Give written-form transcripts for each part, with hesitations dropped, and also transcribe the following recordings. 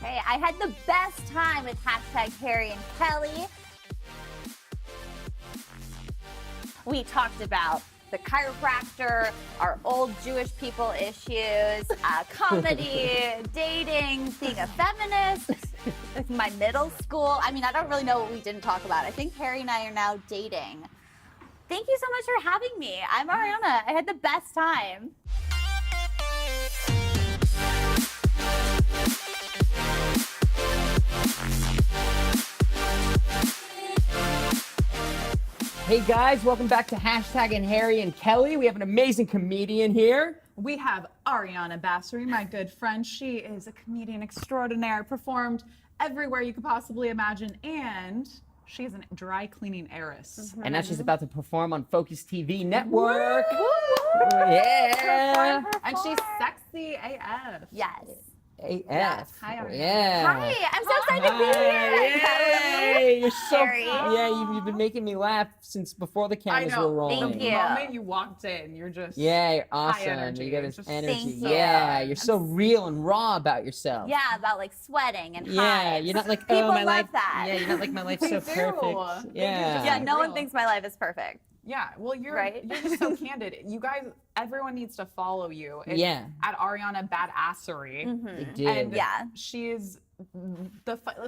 Hey, I had the best time with hashtag Harry and Kelly. We talked about the chiropractor, our old Jewish people issues, comedy, dating, being a feminist, my middle school. I mean, I don't really know what we didn't talk about. I think Harry and I are now dating. Thank you so much for having me. I'm Arianna. I had the best time. Hey guys, welcome back to Hashtag and Harry and Kelly. We have an amazing comedian here. We have Arianna Basseri, my good friend. She is a comedian extraordinaire, performed everywhere you could possibly imagine, and she's a dry cleaning heiress. And now she's about to perform on Focus TV Network. Woo! Yeah. And she's sexy AF. Yes. AF. Yes. Hi, Arianna. Yeah. Hi, I'm so excited to be here. Yay. You're so Harry. Yeah, you've been making me laugh since before the cameras were rolling. Thank you. The moment you walked in, you're just Yeah, you're awesome. energy. You got this Just- energy. Thank you. Yeah, you're so real and raw about yourself. Yeah, about like sweating and Yeah, hives. you're not like, People oh, my love life. that. Yeah, you're not like my life's so They do. perfect. They Yeah. Yeah, just- no one real. thinks my life is perfect. Yeah, well, you're Right? you're just so candid. You guys, everyone needs to follow you. It's Yeah. At Arianna Badassery. You did. And Yeah. she is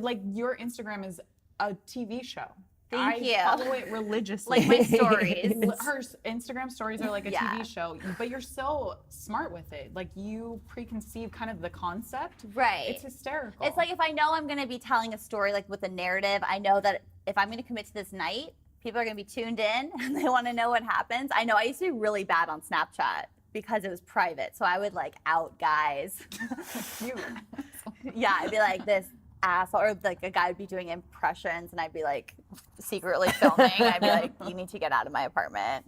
like your Instagram is a TV show. Thank you. I follow it religiously. Like my stories. Her Instagram stories are like a Yeah. TV show, but you're so smart with it. Like you preconceive kind of the concept. Right. It's hysterical. It's like if I know I'm going to be telling a story like with a narrative, I know that if I'm going to commit to this night, people are going to be tuned in and they want to know what happens. I know I used to be really bad on Snapchat because it was private. So I would like out guys. you. Yeah, I'd be like this asshole, or like a guy would be doing impressions and I'd be like secretly filming. I'd be like, you need to get out of my apartment.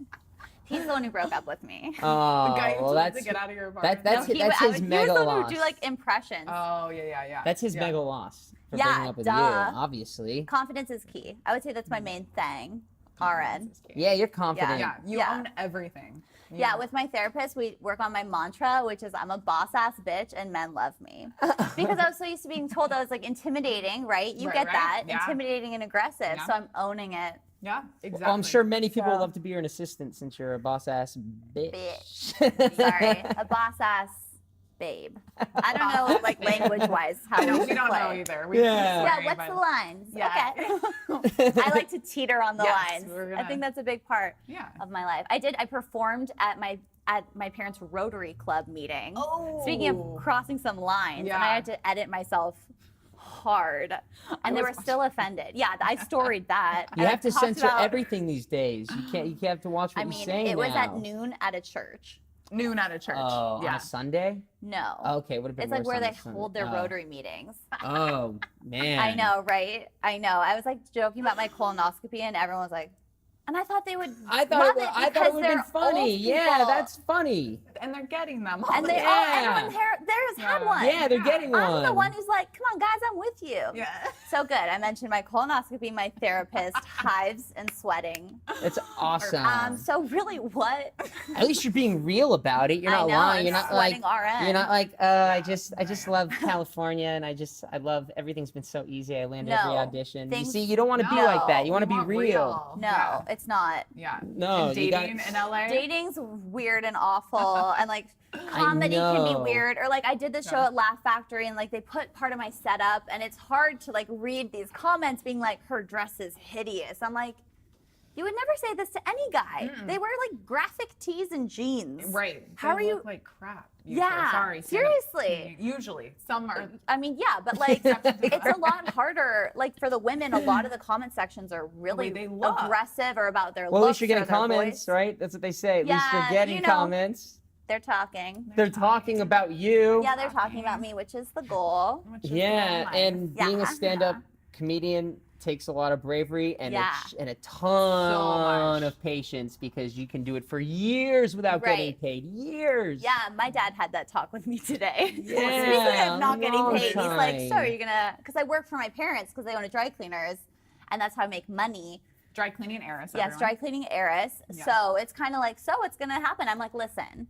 He's the one who broke up with me. Oh, The guy who well, told you that's to get out of your apartment. that's he his was the mega one loss. who would do like impressions. Oh yeah. That's his Yeah. mega loss for Yeah, breaking up with duh. you, obviously. Confidence is key. I would say that's my main thing. RN. Yeah, you're confident. Yeah, you Yeah. own everything. Yeah, with my therapist, we work on my mantra, which is I'm a boss ass bitch and men love me. Because I was so used to being told I was like intimidating, right? You Right, get right. that. Yeah. Intimidating and aggressive. Yeah. So I'm owning it. Yeah, exactly. Well, I'm sure many people would So- love to be your assistant since you're a boss ass bitch. Bitch. Sorry. A boss ass babe. I don't know, like language wise, how I know, we we don't play. know either. Yeah. Yeah, sorry, what's but- the lines? Yeah. Okay. I like to teeter on the Yes, lines. we're I gonna- think that's a big part Yeah. of my life. I performed at my parents' Rotary Club meeting. Oh. Speaking of crossing some lines, and Yeah. I had to edit myself hard, and they were still offended. Yeah, I storied that. You And have I to talked censor about- everything these days. You have to watch what I you mean, say it was at now. noon at a church. Noon at a church. Oh, on yeah. a Sunday? No. Okay, would have been It's like worse where on they a Sunday. hold their Oh. Rotary meetings. Oh, man. I know, right? I know. I was like joking about my colonoscopy, and everyone was like, and I thought they would. I thought love it because would have been they're funny. old Yeah, people. that's funny. And they're getting them. And they Yeah. all, everyone there has had Yeah. one. Yeah, they're getting I'm one. the one who's like, come on, guys, I'm with you. Yeah. So good. I mentioned my colonoscopy, my therapist, hives, and sweating. That's awesome. So really, what? At least you're being real about it. You're I not know, lying. I'm You're not like sweating RN. you're not like I just love California and I love everything's been so easy. I land every No, audition. You things- see, you don't want to be No. like that. You want to be want real. No, Yeah. it's not. Yeah. No, And you got- dating in LA. Dating's weird and awful, and like comedy can be know. weird. Or like I did the show Yeah. at Laugh Factory, and like they put part of my setup, and it's hard to like read these comments being like, her dress is hideous. I'm like, you would never say this to any guy. They wear like graphic tees and jeans. Right. How They are you? look like crap. usually. Yeah, Sorry. stand-up seriously. comedian. Usually. Some are. I mean, yeah, but like it's a lot harder. Like for the women, a lot of the comment sections are really they look. aggressive or about their Well, at looks least you're getting or their comments, voice. right? That's what they say. At least you're Yeah, getting you know. comments. They're talking. They're talking about you. Yeah, they're talking about me, which is the goal. Which is Yeah, nice. and being Yeah. a stand-up comedian takes a lot of bravery and Yeah. and a ton much. of patience because you can do it for years without getting Right. paid. Years. Yeah, my dad had that talk with me today. Yeah, Speaking of not getting long paid, he's like, so time. are you gonna, because I work for my parents because they own a dry cleaners, and that's how I make money. Dry cleaning heiress. Yes, everyone. dry cleaning heiress. Yeah. So it's kind of like, so what's gonna happen? I'm like, listen,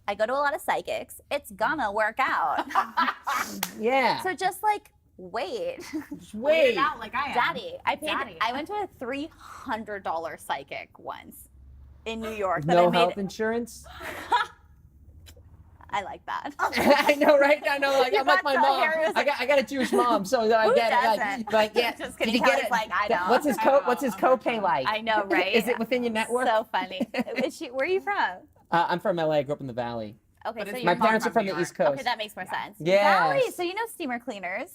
I go to a lot of psychics. It's gonna work out. Yeah. So just like wait. Just wait. Weirded out like I am. Daddy, Daddy. I went to a $300 psychic once in New York. That No I made, health insurance. I like that. I know, right? I know, like You I'm like my got to mom. hear it was I got a Jewish mom, so I Who get it. doesn't? Like yeah. Just Did kidding. you get Kelly's it? like, I don't. What's his I don't. what's his I'm copay not like? I know, right? Is it within your network? So funny. Where are you from? I'm from LA. I grew up in the Valley. Okay, But so it's your My mom parents are from from New the York. East Coast. Okay, that makes more sense. Yes. Valerie, so you know steamer cleaners.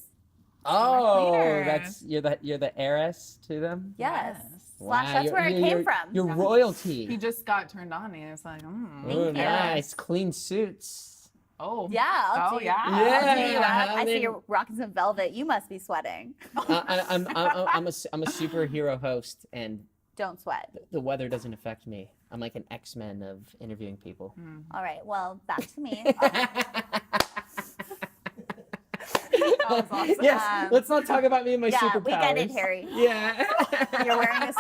Oh, cleaners. that's you're the heiress to them. Yes. Yes. Slash, that's where it you're- came from. You're He royalty. just got turned on. He was like, Thank Oh, you. nice, clean suits. oh. Yeah. I'll Oh, do, yeah. I'll do you Yeah, up. I I see mean- you're rocking some velvet. You must be sweating. I'm a superhero host, and Don't sweat. the weather doesn't affect me. I'm like an X-Men of interviewing people. All right. Well, back to me. That was awesome. Yes, let's not talk about me and my yeah, superpowers. we get it, Harry. Yeah. You're wearing a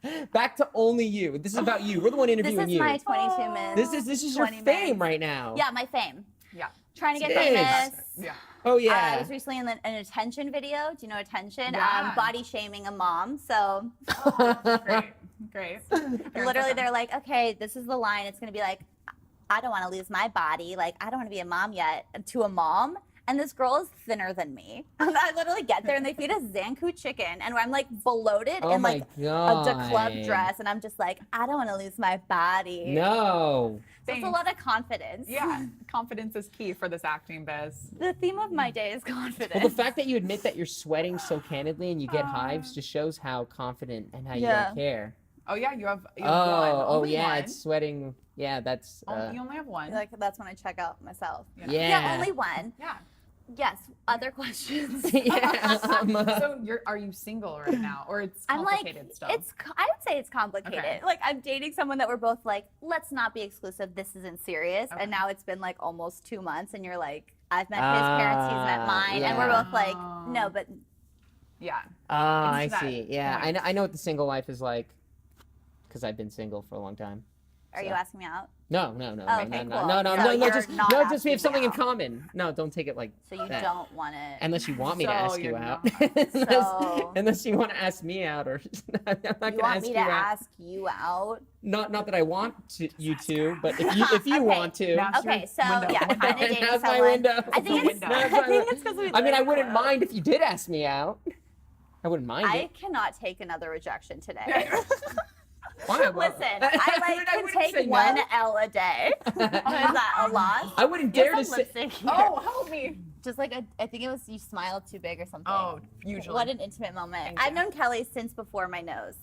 suit. Back to only you. This is about you. We're the one This interviewing is you. my 22 minutes. This is your 20 fame minutes. right now. Yeah, my fame. Yeah. Trying to get Yes. famous. Yeah. Oh I yeah. was recently in an attention video. Do you know attention? Yeah. Body shaming a mom. So Great. Great. literally, they're like, okay, this is the line. It's gonna be like, I don't want to lose my body. Like, I don't want to be a mom yet. To a mom. And this girl is thinner than me. And I literally get there and they feed us Zanku chicken. And I'm like bloated Oh in my like god. a club dress. And I'm just like, I don't want to lose my body. No. So it's a lot of confidence. Yeah. Confidence is key for this acting biz. The theme of my day is confidence. Well, the fact that you admit that you're sweating so candidly and you get hives just shows how confident and how you Yeah. don't care. Oh yeah, you have one. Oh Only yeah, one. it's sweating. Yeah, that's. You only have one. like that's when I check out myself. Yeah. Yeah. Yeah, only one. Yeah. Yes. Other questions. yeah. So are you single right now, or it's I'm like, complicated stuff? I would say it's complicated. Okay. Like I'm dating someone that we're both like, let's not be exclusive. This isn't serious. Okay. And now it's been like almost 2 months, and you're like, I've met his parents, he's met mine, and we're yeah. both like, no, but Yeah. I It's that see. Yeah, point. I know what the single life is like, because I've been single for a long time. are you So- asking me out? No, Oh, okay, no, cool. no, So just you're not just we asking have something me in out. common. No, don't take it like So you that. don't want it. Unless you want me to So ask you you're out. not. So- Unless you want to ask me out, or I'm not you gonna want ask me you to out. ask you out? Not that I want you to, but if you Okay. want to. Now- That's Okay, your so window. yeah, kind of dating That's my someone. window. I think it's Window. I think it's because we. I mean, I live wouldn't close. mind if you did ask me out. I wouldn't mind I it. cannot take another rejection today. Why? Listen, I I can wouldn't say take no. one L a day. Is that a lot? I wouldn't You dare to have some say. lipstick here. Oh, help me. Just like I think it was you smiled too big or something. Oh, usually. What an intimate moment. Thank I've you. known Kelly since before my nose.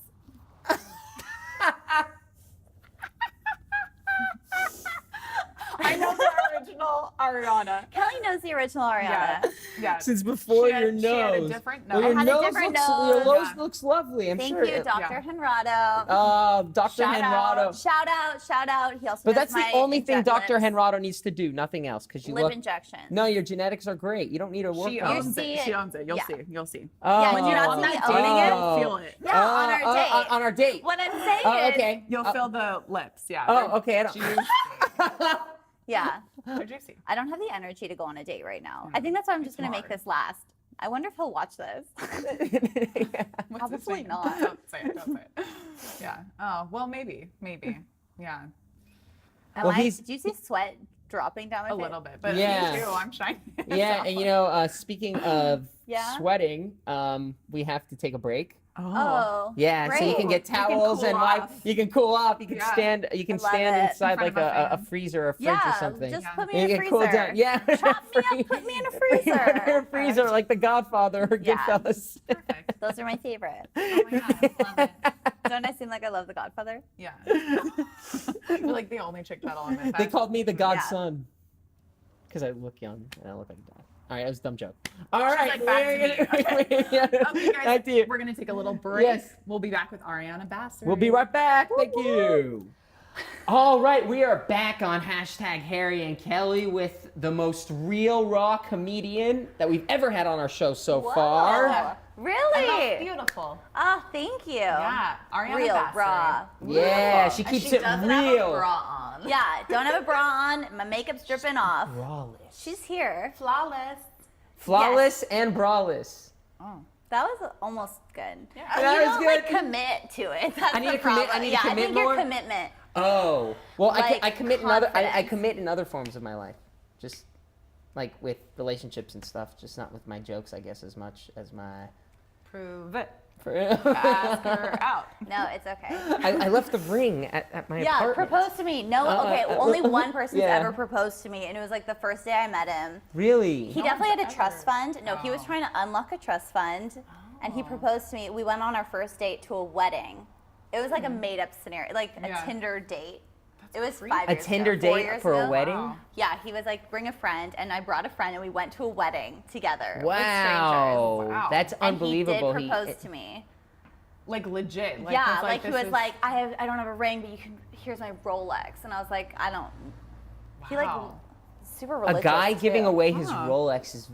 I know the original Arianna. Kelly knows the original Ariana. Yeah. Yeah. Since before She had- your she had a nose. different Well, nose. your I had a nose different looks, nose. Your nose Yeah. looks lovely. I'm Thank sure. you, Dr. Yeah. Henrado. Dr. Shout Henrado. out. Shout out. He also But does that's the my only thing inject Dr. lips. Henrado needs to do. Nothing else, because you Lip look. injection. No, your genetics are great. You don't need to work She on owns see it. She it. owns it. You'll Yeah. see. You'll see. Yeah, When you you're not on see that me dating owning it, it? you'll feel it. Yeah, on our date. On our date. What I'm saying Oh, is, okay. You'll feel the lips. Yeah. Oh, okay. I don't. yeah, They're juicy. I don't have the energy to go on a date right now. I think that's why I'm just It's gonna make hard. this last. I wonder if he'll watch this. What's this Probably mean? not. Don't say it. Don't say it. Yeah. Oh, well, maybe. Yeah. Well, he's- Do you see sweat dropping down my A face? little bit. But Yeah. me too. I'm shiny. Yeah, and you know, speaking of Yeah? sweating, we have to take a break. Oh, Yeah, so you can great. get towels cool and off. You can cool off. You can Yeah. stand. You can I love stand it. inside In front like of a a fan. freezer or a fridge Yeah, or something. just Yeah. put me And in you a get freezer. cooled down. Yeah. Chop me up, put me in a freezer. freezer like the Godfather or Yeah. Goodfellas. Perfect. Those are my favorite. Oh my God. Love it. Don't I seem like I love The Godfather? Yeah. You're like the only chick that'll admit that. They called me the God's Yeah. son because I look young and I look like a dad. All right, that was a dumb joke. All right, like, back to me. yeah. Okay, Back guys, to you. we're going to take a little break. Yes. We'll be back with Arianna Basseri. We'll be right back. Thank you. All right, we are back on hashtag Harry and Kelly with the most real, raw comedian that we've ever had on our show so Whoa. far. And that's Really? beautiful. Oh, thank you. Yeah. Arianna Real, Basseri. raw. Yeah, she And keeps she it doesn't have a real. bra on. Yeah, don't have a bra on. My makeup's dripping off. Rawless. She's here. Flawless. Flawless and braless. Oh. That was almost good. Yeah. That You was don't good. like commit to it. That's I need the to commit- I problem. need to yeah, commit I think more? your commitment. Oh. Well, Like, I commit in other I confidence. commit in other forms of my life. Just like with relationships and stuff, just not with my jokes, I guess, as much as my Prove it. I Ask her out. No, it's okay. left the ring at my Yeah, apartment. propose to me. No, okay, only one person's yeah. ever proposed to me, and it was like the first day I met him. Really? He definitely had a trust fund. No, he was trying to unlock a trust fund, and he proposed to me. We went on our first date to a wedding. It was like a made-up scenario, like a Yeah. Tinder date. It was creepy. 5 A years Tinder ago, 4 date years for a ago. wedding? Wow. Yeah, he was like, bring a friend, and I brought a friend, and we went to a wedding together with Wow. strangers. Wow. That's And unbelievable. he did propose to me. Like legit. Like, Yeah, was like he this was is- like, I don't have a ring, but here's my Rolex, and I was like, I don't. He like Wow. super A religious. guy giving too. away his Huh. Rolex is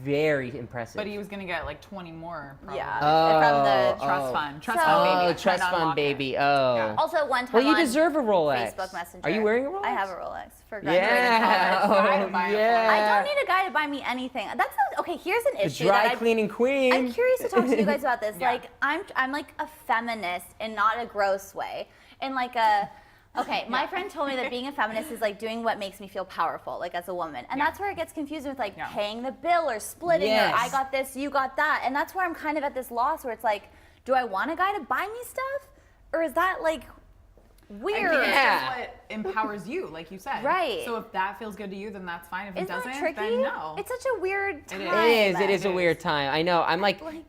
very impressive. But he was gonna get like 20 more. Probably. Yeah, Oh, from the Trust fund. Trust So- fund Oh, baby. trust Trying to fund unlock it. baby. Oh. Yeah. Also, one time Well, you on deserve a Rolex. Facebook Messenger. Are you wearing a Rolex? I have a Rolex for graduating Yeah. college. Try to Oh, buy it for yeah. I don't need a guy to buy me anything. That's not, okay. Here's an The issue dry that cleaning queen. I'm curious to talk to you guys about this. Yeah. Like, I'm like a feminist in not a gross way, in like a. Okay, my friend told me that being a feminist is like doing what makes me feel powerful, like as a woman. And that's where it gets confusing with like Yeah. paying the bill or splitting Yes. or I got this, you got that. And that's where I'm kind of at this loss where it's like, do I want a guy to buy me stuff? Or is that like I weird? think Yeah. it's what empowers you, like you said. Right. So if that feels good to you, then that's fine. If it Isn't doesn't, that tricky? then no. It's such a weird time. is. It is. It is a It weird is. time. I know. I'm like, Like,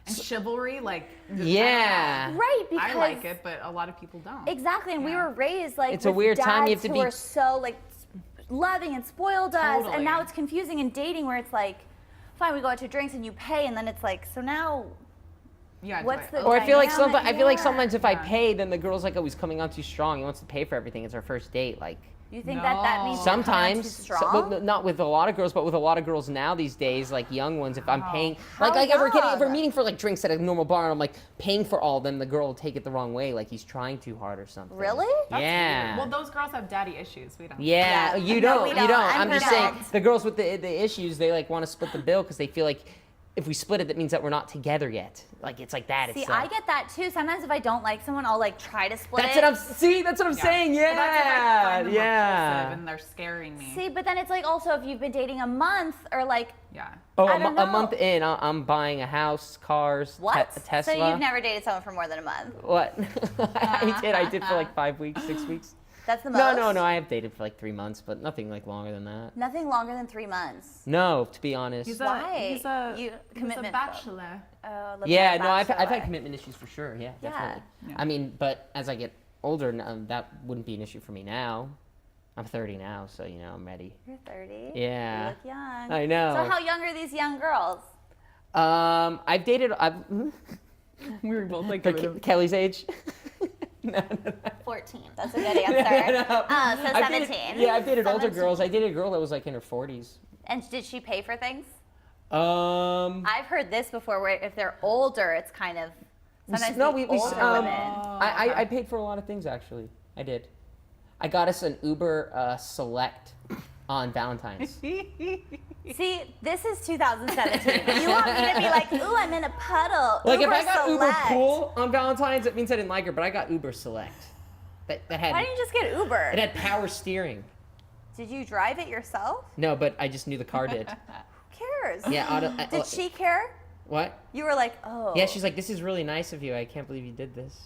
And chivalry, like yeah. right, because I like it, but a lot of people don't. exactly, and we Yeah. were raised like It's a with weird time. You have dads to who be- were so like loving and spoiled us, Totally. and now it's confusing in dating where it's like, fine, we go out to drinks and you pay, and then it's like, so now Yeah. it's what's like, the- Or I feel like dynamic, sometimes I feel like yeah. sometimes if I Yeah. pay, then the girl's like, oh, he's coming on too strong. He wants to pay for everything. It's our first date. Like you think that means No. you're coming on too sometimes, strong? well, not with a lot of girls, but with a lot of girls now these days, like young ones. If I'm Wow. paying, How like if we're young? meeting for like drinks at a normal bar, and I'm like paying for all of them, the girl will take it the wrong way, like he's trying too hard or something. Really? That's Yeah. weird. Well, those girls have daddy issues. We don't. Yeah, Yeah. you No, don't. we You don't. don't. I'm I'm just saying correct. the girls with the issues, they like want to split the bill because they feel like if we split it, that means that we're not together yet. Like it's like that. See, It's I like, get that too. Sometimes if I don't like someone, I'll like try to split that's it. what I'm. See, that's what I'm saying. But that's if I Yeah, find them repulsive yeah. and they're scaring me. See, but then it's like also if you've been dating a month or like Yeah. Oh, I a don't month know. in, I'm buying a house, cars, what? a Tesla. So you've never dated someone for more than a month? What? I did for like 5 weeks, 6 weeks. That's the most. No. I have dated for like 3 months, but nothing like longer than that. Nothing longer than 3 months. No, to be honest. Why? He's a You- he's a commitment bachelor. Yeah, no, I've had commitment issues for sure. Yeah, Yeah. definitely. Yeah. I mean, but as I get older, that wouldn't be an issue for me now. I'm 30 now, so you know I'm ready. You're 30. Yeah. You look young. I know. So how young are these young girls? I've dated. We were both like, Kelly's age. no. 14. That's a good answer. No. So I've 17. dated, I've dated older 17. girls. I dated a girl that was like in her 40s. And did she pay for things? I I've heard this before where if they're older, it's kind of sometimes the older women. paid for a lot of things actually. I did. I got us an Uber Select on Valentine's. See, this is 2017. You want me to be like, ooh, I'm in a puddle. Like Uber if I got Select. Uber Pool on Valentine's, it means I didn't like her, but I got Uber Select. That had Why didn't you just get Uber? it had power steering. Did you drive it yourself? No, but I just knew the car did. Who cares? Yeah, Did she care? What? You were like, oh. Yeah, she's like, this is really nice of you. I can't believe you did this.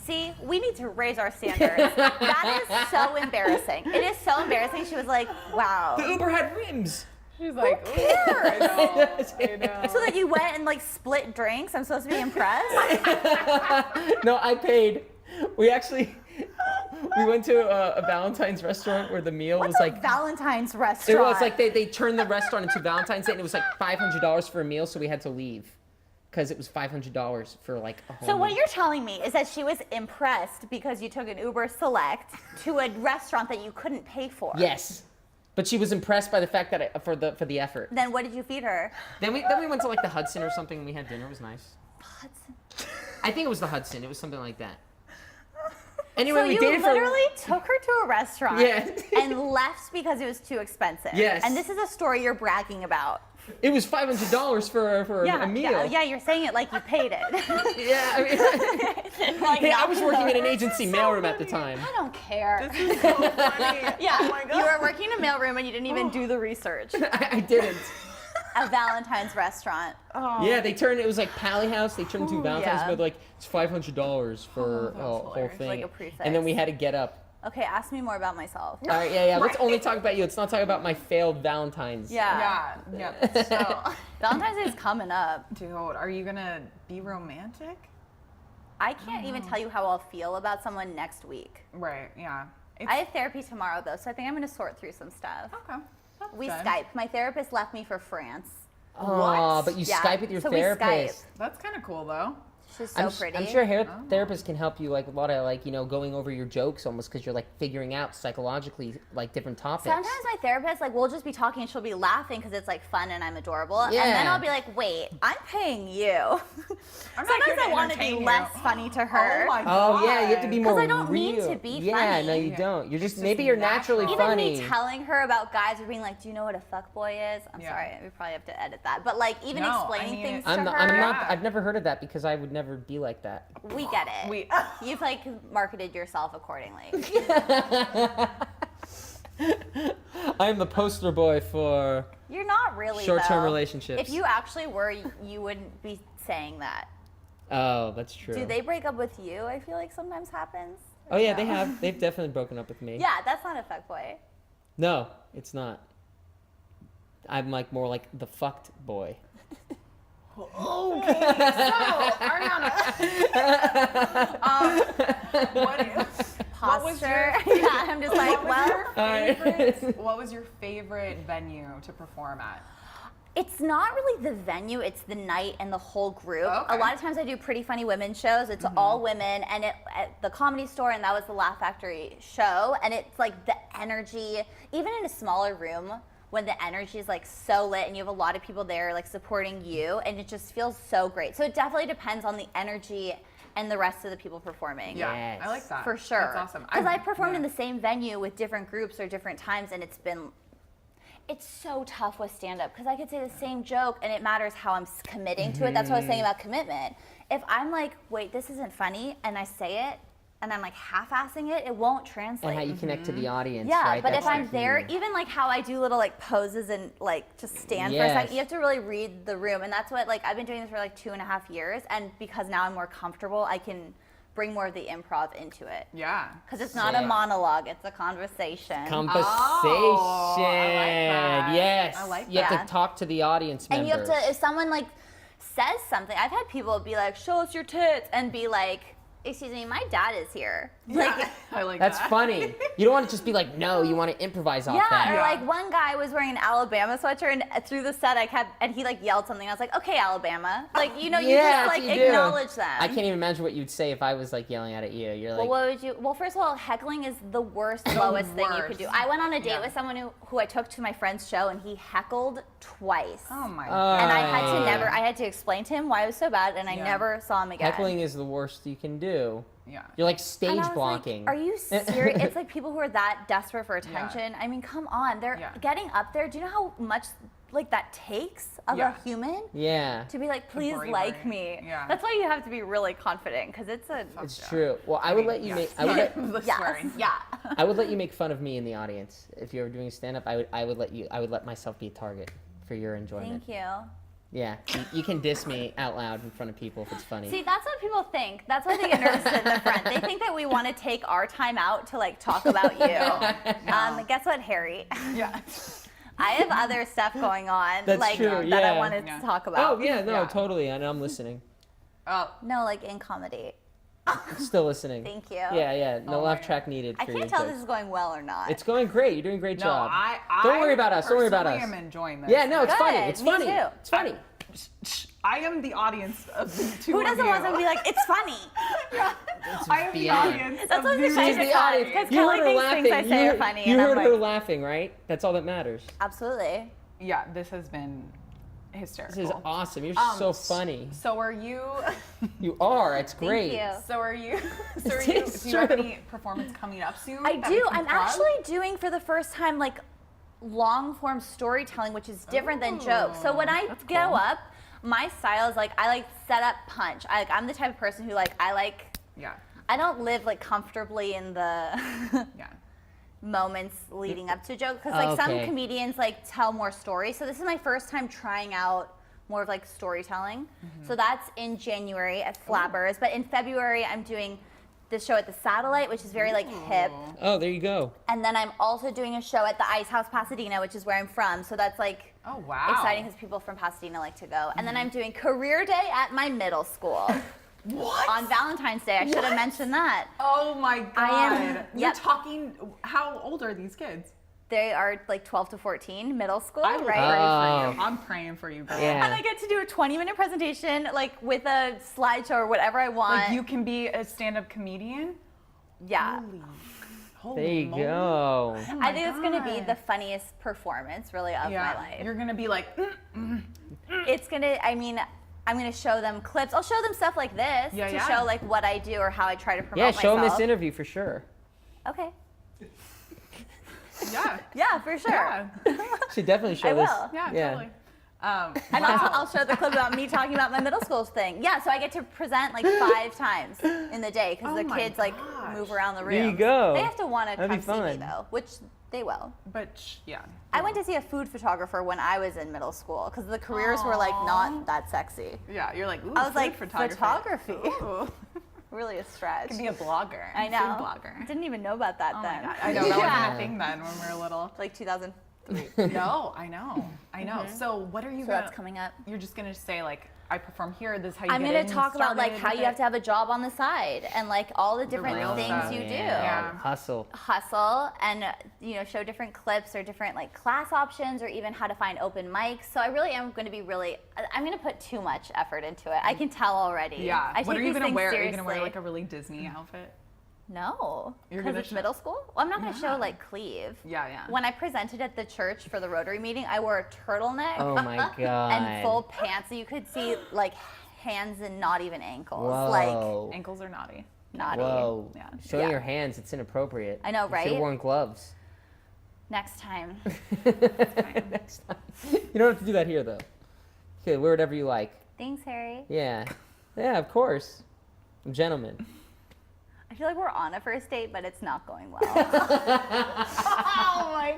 See, we need to raise our standards. That is so embarrassing. It is so embarrassing. She was like, wow. The Uber had rims. She's like, Who cares? I know. So that you went and like split drinks? I'm supposed to be impressed? No, I paid. We went to a Valentine's restaurant where the meal What's was a like Valentine's it restaurant? was like they turned the restaurant into Valentine's Day and it was like $500 for a meal, so we had to leave because it was $500 for like a whole So what meal. you're telling me is that she was impressed because you took an Uber Select to a restaurant that you couldn't pay for. Yes, but she was impressed by the fact that for the effort. Then what did you feed her? Then we went to like the Hudson or something and we had dinner. It was nice. Hudson. I think it was the Hudson. It was something like that. Anyway, So we you dated literally took her to a restaurant Yeah. and left because it was too expensive. Yes. And this is a story you're bragging about It was $500 for a meal. Yeah, you're saying it like you paid it. Yeah, I mean, Like, hey, I not was working in an so agency mailroom at the time. I don't care. This is so funny. Yeah, Oh my God. you were working in a mailroom and you didn't even do the research. I didn't. A Valentine's restaurant. Oh. Yeah, it was like Pally House. They turned into Valentine's, yeah. but like it's $500 for that's a whole hilarious. thing. Like a prefix. And then we had to get up. Okay, ask me more about myself. All right, yeah. Let's only talk about you. Let's not talk about my failed Valentine's. Yeah. Yeah. So, Valentine's Day is coming up. dude, are you gonna be romantic? I can't even tell you how I'll feel about someone next week. Right. Yeah. I have therapy tomorrow though, so I think I'm gonna sort through some stuff. Okay. That's We good. Skype. My therapist left me for France. Oh, but you Yeah, Skype with your so we Skype. therapist. That's kind of cool though. She's so I'm pretty. sure therapists can help you like a lot of like going over your jokes almost because you're like figuring out psychologically like different topics. Sometimes my therapist, like, we'll just be talking and she'll be laughing because it's like fun and I'm adorable. Yeah. And then I'll be like, wait, I'm paying you. I'm not Sometimes here to I want to be entertain you. less funny to her. Oh my Oh God. yeah, you have to be more 'Cause I don't mean real. to be Yeah, funny. no, you don't. You're just It's maybe just you're naturally natural. Even funny. me telling her about guys or being like, do you know what a fuckboy is? I'm Yeah. sorry, we probably have to edit that. But like even No, I explaining mean, things I'm to not, her, I'm not. Yeah. I've never heard of that because I would never be like that. we get it. You've like marketed yourself accordingly. I am the poster boy for You're not really short-term though. relationships. If you actually were, you wouldn't be saying that. Oh, that's true. Do they break up with you? I feel like sometimes happens. Oh yeah, they have. They've definitely broken up with me. Yeah, that's not a fuckboy. No, it's not. I'm like more like the fucked boy. Okay, so Arianna, what was Posture. your Yeah, I'm just like, well, what was your favorite venue to perform at? it's not really the venue, it's the night and the whole group. Okay. A lot of times I do Pretty Funny Women shows. It's all women, and at the Comedy Store, and that was the Laugh Factory show. And it's like the energy, even in a smaller room, when the energy is like so lit and you have a lot of people there like supporting you, and it just feels so great. So it definitely depends on the energy and the rest of the people performing. Yeah, Yes. I like that. For sure. That's awesome. Because I performed in the same venue with different groups or different times, and it's so tough with stand-up because I could say the same joke and it matters how I'm committing to it. That's what I was saying about commitment. If I'm like, wait, this isn't funny, and I say it, and I'm like half-assing it, it won't translate. And how you connect to the audience. Yeah, right? but That's if I'm the there, key. even like how I do little like poses and like just stand for a Yes. second, you have to really read the room. And that's what, like, I've been doing this for like 2.5 years. And because now I'm more comfortable, I can bring more of the improv into it. Yeah. Because it's not a Sick. monologue, it's a conversation. Conversation. Oh, I like that. Yes. I like You have that. to talk to the audience and members. you have to, if someone like says something, I've had people be like, show us your tits, and be like, excuse me, my dad is here. Like, I like That's that. funny. You don't want to just be like, no, you want to improvise off yeah, that. or like one guy was wearing an Alabama sweater, and through the set and he like yelled something. I was like, okay, Alabama. Like, you know, you Yeah, just like you do. acknowledge them. I can't even imagine what you'd say if I was like yelling out at you. You're like, Well, what would you? Well, first of all, heckling is the worst, lowest thing you could do. worst. I went on a date Yeah. with someone who I took to my friend's show, and he heckled twice. Oh my Oh. God. And I had to explain to him why it was so bad, and I Yeah. never saw him again. heckling is the worst you can do. Yeah. You're like And stage I was blocking. Like, are you serious? It's like people who are that desperate for attention. I mean, come on. They're Yeah. getting up there. Do you know how much like that takes of Yeah. a human Yeah, to be like, please bravery. like me? Yeah. That's why you have to be really confident, because it's a it's Yeah. true. Well, I would let you make. I would let, The yes, swearing. yeah. I would let you make fun of me in the audience if you were doing stand up. I would let myself be a target for your enjoyment. Thank you. Yeah, you can diss me out loud in front of people if it's funny. See, that's what people think. That's why they get nervous in the front. They think that we want to take our time out to like talk about you. Guess what, Harry? Yeah. I have other stuff going on, That's like true, that yeah. I wanted Yeah. to talk about. Oh yeah, no, Yeah. totally, and I'm listening. Oh, No, like in comedy. Still listening. Thank you. Yeah, no Oh my laugh God. track needed. I for can't you tell guys. if this is going well or not. It's going great. You're doing a great no, job. I Don't worry about us. Don't worry about us. I am enjoying this. Yeah, no, it's funny. Good, It's me funny. too. It's funny. I am the audience of the two Who of doesn't you. want to be like, it's funny? I am the beyond. audience That's of what you. she said. She's the It's funny, audience. 'cause You Kelly heard her thinks laughing. things I say you are funny, you and I'm heard her like- laughing, right? That's all that matters. Absolutely. Yeah, this has been hysterical. This is awesome. You're so funny. So are you? You are. It's great. Thank you. So are you? So are It's you? Do you have true. any performance coming up soon? I that we do. can I'm plug? actually doing for the first time like long form storytelling, which is different than jokes. So when I that's go cool. up, my style is like I like set up punch. I'm the type of person who like Yeah. I don't live like comfortably in the Yeah. moments leading up to a joke because like some Okay. comedians like tell more stories. So this is my first time trying out more of like storytelling. So that's in January at Flappers, but in February I'm doing this show at the Satellite, which is very like hip. Oh, there you go. And then I'm also doing a show at the Ice House Pasadena, which is where I'm from. So that's like Oh, wow. exciting because people from Pasadena like to go. And then I'm doing career day at my middle school. What? On Valentine's Day. I should have mentioned that. Oh my God. I am- You're yep. talking, how old are these kids? They are like 12 to 14, middle school, I will right? pray Oh. for you. I'm praying for you, girl. Yeah. And I get to do a 20-minute presentation like with a slideshow or whatever I want. Like you can be a stand-up comedian? Yeah. Holy There you moly. go. Oh my I think it's going to be God. the funniest performance really of Yeah. my life. You're gonna be like, It's going to, I mean, I'm going to show them clips. I'll show them stuff like this Yeah, to yeah. show like what I do or how I try to promote Yeah, myself. show them this interview for sure. Okay. yeah. Yeah, for sure. Yeah. Should definitely show I this. will. Yeah, Yeah. totally. And also, I'll show the clip about me talking about my middle school thing. Yeah, so I get to present like 5 times in the day because Oh the my kids like gosh. move around the room. There you go. They have to want to That'd come be see me fun. though, which they will. But yeah. I went to see a food photographer when I was in middle school because the careers were like not that sexy. Yeah, you're like, ooh, I was food like, photography. photography. Really a stretch. Can be a blogger. I know. Food blogger. Didn't even know about that Oh then. my God. I know, that Yeah. wasn't a thing then when we were little. Like 2000. No, I know. So what are you So gonna, that's coming up. You're just gonna say like, I perform here, this is how you I'm get gonna in talk about like started how with you have it? to have a job on the side and like all the different real things stuff. you do. Yeah. Hustle. Hustle and show different clips or different like class options or even how to find open mics. So I really am going to be I'm going to put too much effort into it. I can tell already. Yeah. I What take are you these gonna things wear? Are you gonna wear seriously. like a really Disney outfit? No, You're because gonna it's show- middle school. Well, I'm not going to show like Cleve. Yeah, yeah. When I presented at the church for the Rotary meeting, I wore a turtleneck Oh my god. and full pants, so you could see like hands and not even ankles. Whoa. Like Ankles are naughty. naughty. Whoa. Yeah. Showing Yeah. your hands, it's inappropriate. I know, You should right? have worn gloves. Next time. Next time. You don't have to do that here though. Okay, wear whatever you like. Thanks, Harry. Yeah. Yeah, of course. I'm a gentleman. I feel like we're on a first date, but it's not going well. Oh my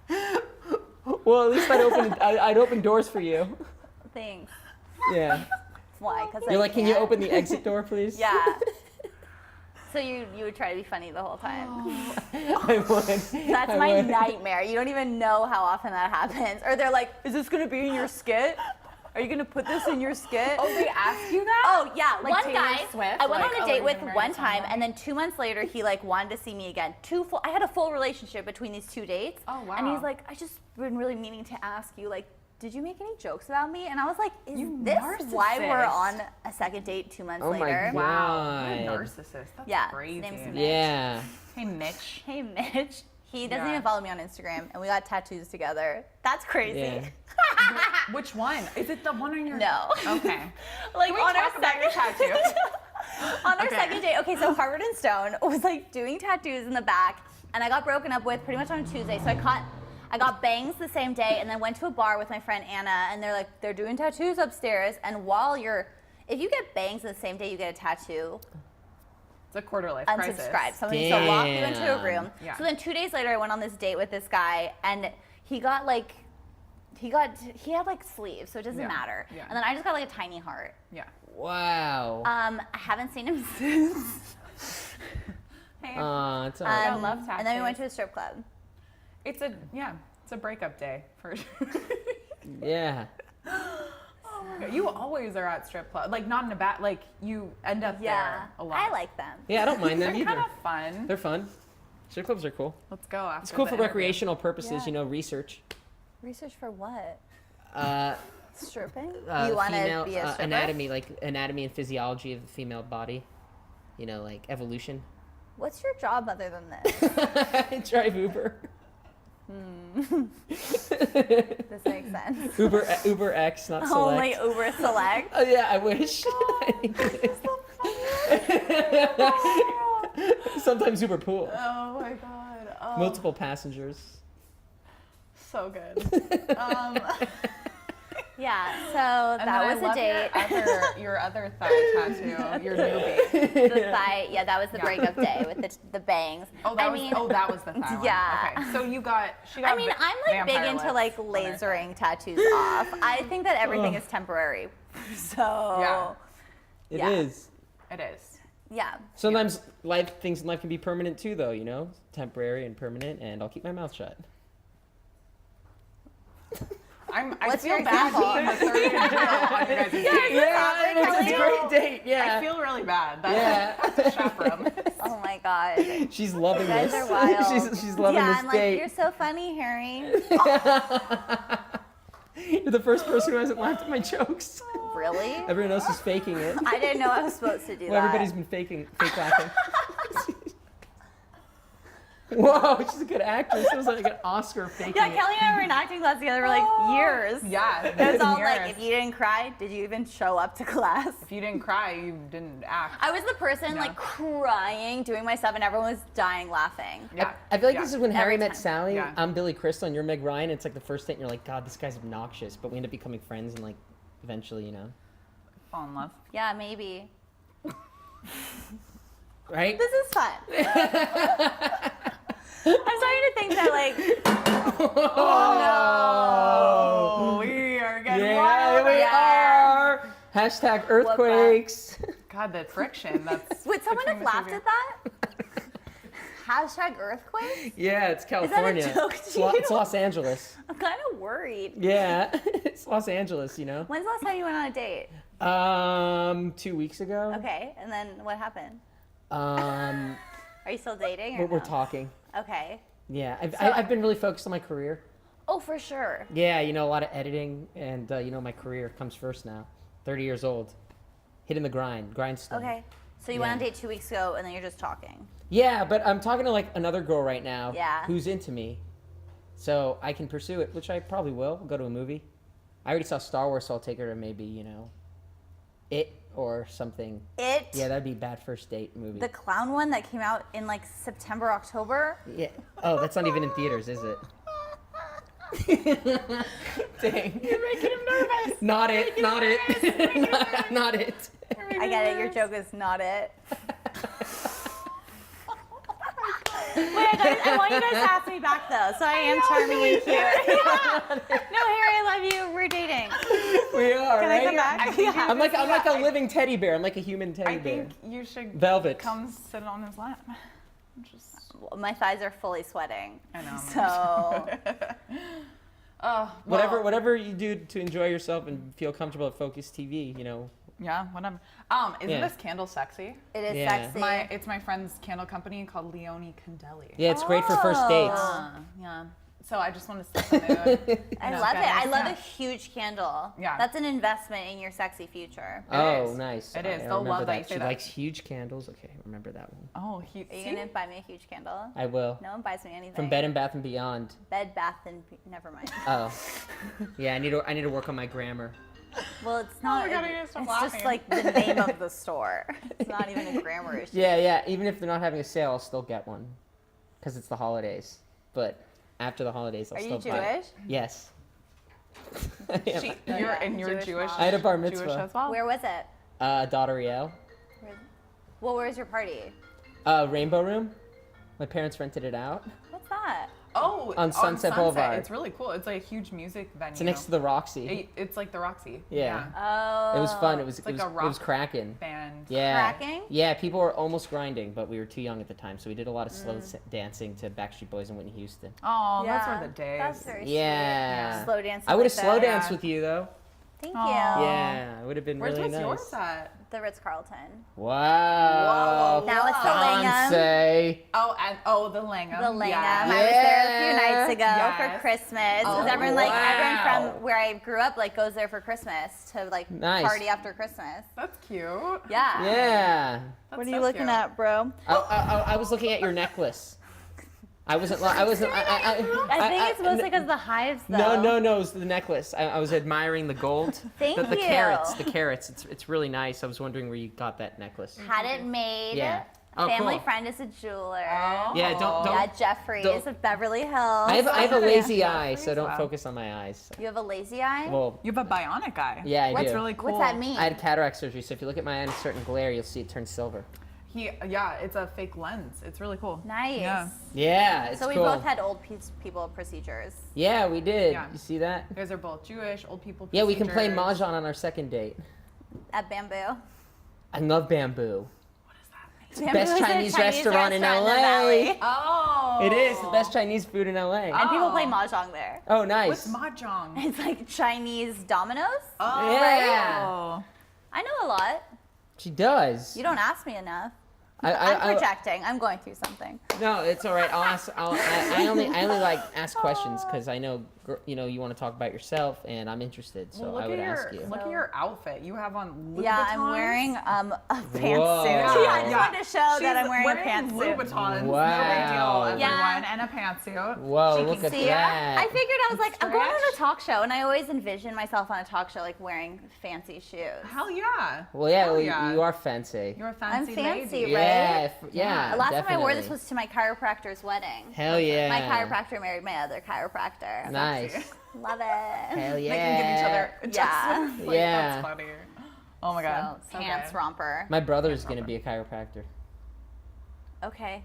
god. Well, at least I'd open doors for you. Thanks. Yeah. Why? Because You're like, can you open the exit door, please? Yeah. So you would try to be funny the whole time. I would. That's I my would. nightmare. You don't even know how often that happens. Or they're like, "Is this gonna be in your skit? Are you gonna put this in your skit?" Oh, they ask you that? Oh yeah, Like one Taylor guy Swift? I went Like, on a oh, date you're with gonna marry one time, someone? and then 2 months later he like wanted to see me again. I had a full relationship between these 2 dates. Oh, wow. And he's like, I just been really meaning to ask you, like, did you make any jokes about me? And I was like, is You this why we're narcissist. on a second date 2 months Oh my later? God. Wow. What a God. narcissist. That's Yeah, crazy. his name's Mitch. Yeah. Hey, Mitch. Hey Mitch, he doesn't Yeah. even follow me on Instagram, and we got tattoos together. That's crazy. Yeah. Which one? Is it the one on your... No. Okay. Like Can we on our talk about your second tattoo? on our Okay. second date, okay, so Harvard and Stone was like doing tattoos in the back, and I got broken up with pretty much on a Tuesday. So I got bangs the same day, and then went to a bar with my friend Anna, and they're like, they're doing tattoos upstairs, and if you get bangs the same day you get a tattoo, It's a quarter life unsubscribe. crisis. Someone needs to lock you into a Damn. room. Yeah. So then 2 days later, I went on this date with this guy, and he had like sleeves, so it doesn't Yeah. matter. Yeah. And then I just got like a tiny heart. Yeah. Wow. I haven't seen him since. Hey, It's all right. I love And then we tattoos. went to a strip club. it's a breakup day for sure. Yeah. You always are at strip club, like not in a bad, like you end up Yeah, there a lot. I like them. Yeah, I don't mind them They're either. kind of fun. They're fun. Strip clubs are cool. Let's go after. It's cool the for interview. recreational purposes, Yeah. research. Research for what? Uh, Stripping? You want to female be a stripper? anatomy, like anatomy and physiology of the female body. Like evolution. What's your job other than this? Drive Uber. This makes sense. Uber X, not select. Only Uber Select. Oh yeah, I wish. Sometimes Uber Pool. Oh my god. Multiple passengers. So good. Yeah, so And that then was I a date. love your other thigh tattoo, your newbie. The thigh, yeah, that was the breakup day with the bangs. Oh, that was the thigh one. Yeah. Okay, so she got. I mean, I'm like big vampire into lips like on her thigh. lasering tattoos off. I think that everything is temporary. So It Yeah. is. It is. yeah. Sometimes things in life can be permanent too, though. You know, temporary and permanent. And I'll keep my mouth shut. I What's feel your bad example? being the third wheel on your guys' date. Yeah, it's a great date. Yeah. I feel really bad. Yeah. That's a chaperone. Oh my god. She's loving You guys this. are wild. She's loving yeah, this I'm like, date. you're so funny, Harry. You're the first person who hasn't laughed at my jokes. Really? Everyone else is faking it. I didn't know I was supposed to do Well, that. everybody's been fake laughing. Whoa, she's a good actress. It was like an Oscar faking Yeah, it. Kelly and I were in acting class together for like years. Yeah. It's all years. like, if you didn't cry, did you even show up to class? If you didn't cry, you didn't act. I was the person Yeah. like crying, doing my stuff, and everyone was dying laughing. Yeah. I feel like Yeah. this is when Harry Every met time. Sally. Yeah. I'm Billy Crystal and you're Meg Ryan. It's like the first date and you're like, God, this guy's obnoxious. But we end up becoming friends and like eventually, you know. Fall in love. Yeah, maybe. Right? This is fun. I'm starting to think that like, Oh, we are getting Yeah, wild. we Yeah. are. Hashtag earthquakes. God, the friction. That's. would someone between have the two laughed of at that? Hashtag earthquake? Yeah, it's California. joke to It's you? Los Angeles. I'm kind of worried. Yeah, it's Los Angeles, you know. When's the last time you went on a date? 2 weeks ago. Okay, and then what happened? Um, Are you still dating? Or we're no? talking. Okay. Yeah, I've been really focused on my career. Oh, for sure. Yeah, you know, a lot of editing, and you know, my career comes first now. 30 years old, hitting the grindstone. Okay. So you went on a date 2 weeks ago, and then you're just talking. Yeah, but I'm talking to like another girl right now. Yeah. Who's into me, so I can pursue it, which I probably will. Go to a movie. I already saw Star Wars, so I'll take her to maybe, you know, It or something. It. Yeah, that'd be a bad first date movie. The clown one that came out in like September, October. Yeah. Oh, that's not even in theaters, is it? Dang. You're making him nervous. Not it. Not it. Not it. I get it. Your joke is not it. Wait, I want you guys to ask me back though, so I am charming and cute. Yeah. No, Harry, I love you. We're dating. We are, Can right? I come back? I think I'm like a living teddy bear. I'm like a human teddy I bear. think you should Velvet. come sit on his lap. Just. My thighs are fully sweating. I know. So Oh, Whatever you do to enjoy yourself and feel comfortable at Focus TV, you know. Yeah, whatever. Isn't Yeah. this candle sexy? it is Yeah. sexy. It's my friend's candle company called Leone Candelli. Yeah, it's great for first dates. Yeah. So I just want to set the mood. I you know, love get it. I nice love a and- huge candle. Yeah. That's an investment in your sexy future. Oh, is. nice. It I is. They'll remember love that you say she that. likes huge candles. Okay, remember that one. Oh, Are you gonna buy me a huge candle? I will. No one buys me anything. From Bed and Bath and Beyond. Bed, Bath, and never mind. Oh, yeah. I need to work on my grammar. Well, it's not. my God, I gotta it's stop just laughing. like the name of the store. It's not even a grammar issue. Yeah. Even if they're not having a sale, I'll still get one, because it's the holidays. But after the holidays, I'll Are still you buy it. Jewish? Yes. I am. You're Jewish Jewish. mom. I had a bar Jewish mitzvah. as well. Where was it? Daughtariel. Well, where's your party? Rainbow Room. My parents rented it out. What's that? Oh, On Sunset Boulevard. It's really cool. It's like a huge music venue. It's next to the Roxy. It's like the Roxy. Yeah. Oh. It was fun. It was like it a was rock cracking. Band. Yeah. Cracking? Yeah, people were almost grinding, but we were too young at the time, so we did a lot of slow dancing to Backstreet Boys and Whitney Houston. Oh, Yeah, those were the days. That's very Yeah. sweet. Slow dancing. I would have like slow that. danced Yeah. with you though. Thank Aw. you. Yeah, it would have been Where's really what's yours nice. at? The Ritz Carlton. Wow. Now it's the Langham. Beyonce. The Langham. The Langham. Yeah. I was there a few nights ago Yes. for Christmas. Oh, Because everyone wow. from where I grew up goes there for Christmas to Nice. party after Christmas. That's cute. Yeah. Yeah. That's What are so you looking cute. at, bro? I was looking at your necklace. I wasn't. I wasn't. I think it's mostly because of the hives, though. No. It was the necklace. I was admiring the gold. Thank the you. carats. The carats. It's really nice. I was wondering where you got that necklace. Had it made. Yeah. Oh, Family cool. friend is a jeweler. Oh. Yeah, don't- Yeah, Jeffrey don't- is of Beverly Hills. I have a lazy eye, so Please, don't wow. focus on my eyes. You have a lazy eye? Well, You have a bionic eye. Yeah, I That's do. really cool. What's that mean? I had cataract surgery, so if you look at my eye in a certain glare, you'll see it turn silver. Yeah, it's a fake lens. It's really cool. Nice. Yeah. Yeah, it's So we cool. both had old people procedures. Yeah, we did. Yeah. You see that? You guys are both Jewish, old people. Yeah, we can play procedures. mahjong on our second date. At Bamboo. I love bamboo. What does that mean? Bamboo Best is a Chinese restaurant in the LA. Valley. Oh. It is the best Chinese food in LA. And people Oh. play mahjong there. Oh, What's nice. mahjong? It's like Chinese dominoes. Oh. Yeah. Oh. I know a lot. She does. You don't ask me enough. I I'm projecting. I'm going through something. No, it's all right. I'll ask. I only like ask questions because I know you want to talk about yourself, and I'm interested, so Well, I would ask you. Look at your outfit. You have on Louis Yeah, Vuittons. I'm wearing a pantsuit. Whoa. Yeah, I just Yeah. wanted to show that I'm She's wearing a pantsuit. Louis Vuittons. Wow. No big deal, everyone. Yeah. And a pantsuit. Whoa, She look can at See, that. I figured I was like, I'm going on Stretch. a talk show, and I always envision myself on a talk show like wearing fancy shoes. Hell yeah. Well, yeah, Hell well, yeah. you are fancy. You're a I'm fancy fancy, lady. right? Yeah, yeah. The last time I wore this definitely. was to my chiropractor's wedding. Hell yeah. My chiropractor married my other chiropractor. Nice. Love it. Hell yeah. They can give each other adjustments. Yeah. Like, Yeah. That's funny. Oh my god. So, pants romper. My brother's gonna be a chiropractor. Okay.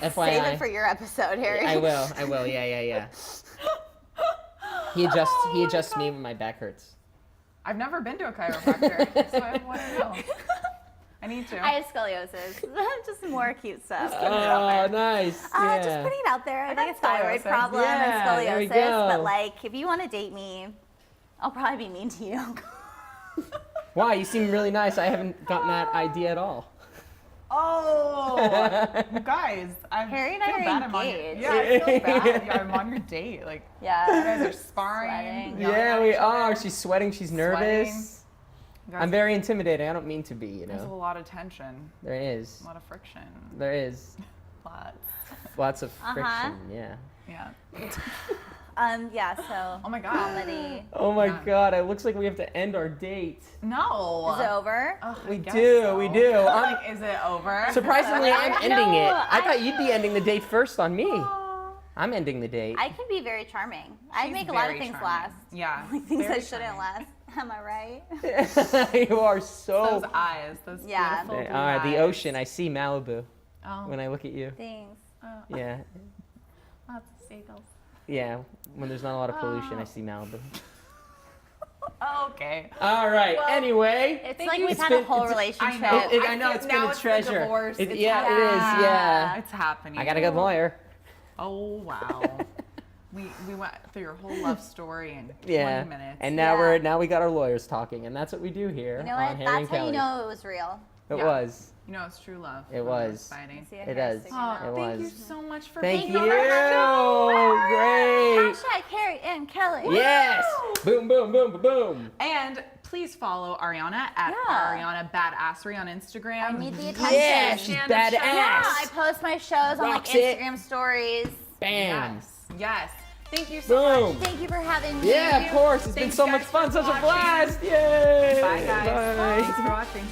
FYI. Save it for your episode, Harry. I will. Yeah. He adjusts me when my back hurts. I've never been to a chiropractor, so I want to know. I need to. I have scoliosis. Just some more acute stuff. Oh, nice. Yeah. Just putting it out there. I think got it's thyroid scoliosis. problem Yeah, and there we scoliosis. go. But like, if you want to date me, I'll probably be mean to you. Wow, you seem really nice. I haven't gotten that idea at all. Oh, you guys, I Harry and I feel are bad I'm on your, engaged. yeah, I feel bad. Yeah, I'm on your date. Like, you Yeah. guys are sparring. Sweating. yelling Yeah, at we each are. other. She's sweating. She's nervous. You guys- I'm very intimidating. I don't mean to be, you There's a know. lot of tension, There is. a lot of friction. There is. Lots. Lots of Uh-huh. friction. Yeah. Yeah. Yeah, so Oh my god. comedy. Oh my Yeah. God! It looks like we have to end our date. No. Is it over? Ugh, I We guess do, so. we do. I'm- Like, is it over? Surprisingly, I'm ending it. No, I thought you'd be ending the date first on me. I'm ending the date. I can be very charming. I She's make a lot of very things charming. last. Yeah. Like things very that shouldn't charming. last. Am I right? You are so. Those eyes, those Yeah. beautiful blue The eyes. ocean. I see Malibu Oh, when I look at you. Thanks. Yeah, lots of seagulls. yeah. When there's not a lot of pollution, I see Malibu. Okay. All right. Well, anyway, It's Thank like you. we've It's had been- a whole it's- relationship. I know. I know it's been now a it's the treasure. divorce. It- It's yeah, it is. Yeah. It's happening. I got a good lawyer. Oh wow. we went through your whole love story in 20 Yeah. minutes. And now Yeah. now we got our lawyers talking, and that's what we do here You know on what? Harry That's and how Kelly. you know it was real. It Yeah. was. You know, it's true love. It Love was. is fighting. See a It hair does. sticking Oh, out. It thank you was. so much for Thank being you. on the show. Great. Hashtag Harry and Kelly. Yes. Boom, boom, boom, boom, boom. And please follow Arianna at Yeah. Arianna Badassery on Instagram. I need the attention. Yeah, she's Stand up, shut badass. Yeah, up. I post my shows on like Rocks it. Instagram stories. Bam. Yes. Yes. Thank you so Boom. much. Thank you for having me. Yeah, of course. It's been Thanks, so much guys, fun. for Such a watching. blast. Yay. Bye, guys. Bye. Thanks for watching.